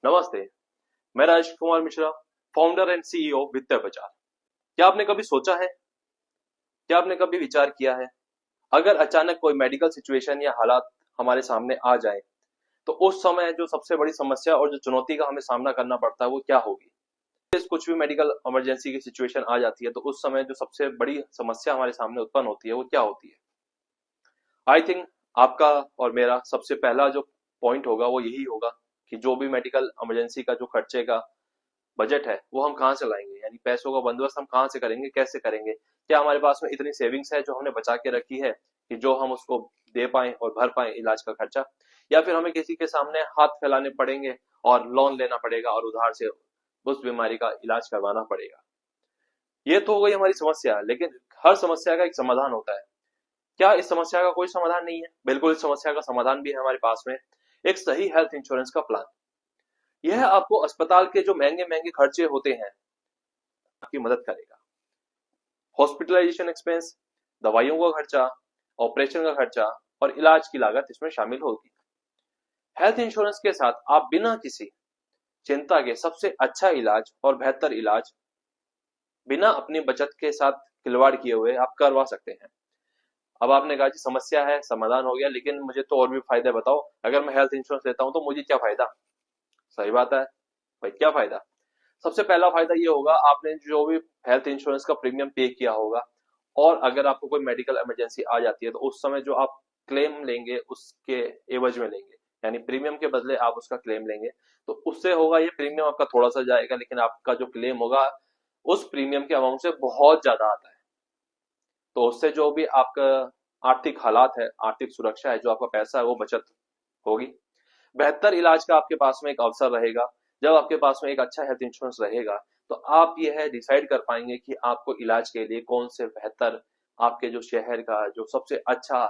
नमस्ते। मैं Rajesh Kumar Mishra, founder and CEO वित्त बाजार। क्या आपने कभी सोचा है, क्या आपने कभी विचार किया है, अगर अचानक कोई मेडिकल सिचुएशन या हालात हमारे सामने आ जाए तो उस समय जो सबसे बड़ी समस्या और जो चुनौती का हमें सामना करना पड़ता है वो क्या होगी। कुछ भी मेडिकल इमरजेंसी की सिचुएशन आ जाती है तो उस समय जो सबसे बड़ी समस्या हमारे सामने उत्पन्न होती है वो क्या होती है। आई थिंक आपका और मेरा सबसे पहला जो पॉइंट होगा वो यही होगा कि जो भी मेडिकल इमरजेंसी का जो खर्चे का बजट है वो हम कहाँ से लाएंगे, यानी पैसों का बंदोबस्त हम कहाँ से करेंगे, कैसे करेंगे। क्या हमारे पास में इतनी सेविंग्स है जो हमने बचा के रखी है कि जो हम उसको दे पाए और भर पाए इलाज का खर्चा, या फिर हमें किसी के सामने हाथ फैलाने पड़ेंगे और लोन लेना पड़ेगा और उधार से उस बीमारी का इलाज करवाना पड़ेगा। ये तो हो गई हमारी समस्या, लेकिन हर समस्या का एक समाधान होता है। क्या इस समस्या का कोई समाधान नहीं है? बिल्कुल, इस समस्या का समाधान भी है हमारे पास में। एक सही हेल्थ इंश्योरेंस का प्लान। यह आपको अस्पताल के जो महंगे महंगे खर्चे होते हैं आपकी मदद करेगा। हॉस्पिटलाइजेशन एक्सपेंस, दवाइयों का खर्चा, ऑपरेशन का खर्चा और इलाज की लागत इसमें शामिल होगी। हेल्थ इंश्योरेंस के साथ आप बिना किसी चिंता के सबसे अच्छा इलाज और बेहतर इलाज बिना अपनी बचत के साथ खिलवाड़ किए हुए आप करवा सकते हैं। अब आपने कहा जी समस्या है, समाधान हो गया, लेकिन मुझे तो और भी फायदे बताओ। अगर मैं हेल्थ इंश्योरेंस लेता हूं तो मुझे क्या फायदा? सही बात है भाई, क्या फायदा? सबसे पहला फायदा ये होगा, आपने जो भी हेल्थ इंश्योरेंस का प्रीमियम पे किया होगा और अगर आपको कोई मेडिकल इमरजेंसी आ जाती है तो उस समय जो आप क्लेम लेंगे उसके एवज में लेंगे, यानी प्रीमियम के बदले आप उसका क्लेम लेंगे। तो उससे होगा, ये प्रीमियम आपका थोड़ा सा जाएगा लेकिन आपका जो क्लेम होगा उस प्रीमियम के अमाउंट से बहुत ज्यादा आता है। तो उससे जो भी आपका आर्थिक हालात है, आर्थिक सुरक्षा है, जो आपका पैसा है वो बचत होगी। बेहतर इलाज का आपके पास में एक अवसर रहेगा। जब आपके पास में एक अच्छा हेल्थ इंश्योरेंस रहेगा तो आप यह डिसाइड कर पाएंगे कि आपको इलाज के लिए कौन से बेहतर, आपके जो शहर का जो सबसे अच्छा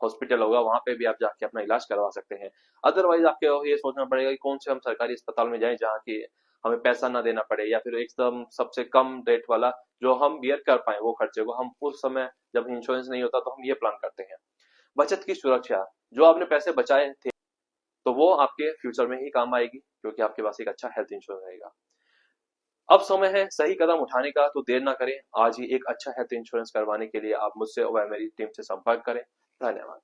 हॉस्पिटल होगा वहां पे भी आप जाके अपना इलाज करवा सकते हैं। अदरवाइज आपको ये सोचना पड़ेगा कि कौन से हम सरकारी अस्पताल में जाएं जहाँ की हमें पैसा ना देना पड़े, या फिर एकदम सबसे कम रेट वाला जो हम बियर कर पाए वो खर्चे को। हम उस समय जब इंश्योरेंस नहीं होता तो हम ये प्लान करते हैं। बचत की सुरक्षा, जो आपने पैसे बचाए थे तो वो आपके फ्यूचर में ही काम आएगी क्योंकि आपके पास एक अच्छा हेल्थ इंश्योरेंस रहेगा। अब समय है सही कदम उठाने का, तो देर ना करें, आज ही एक अच्छा हेल्थ इंश्योरेंस करवाने के लिए आप मुझसे और मेरी टीम से संपर्क करें। धन्यवाद।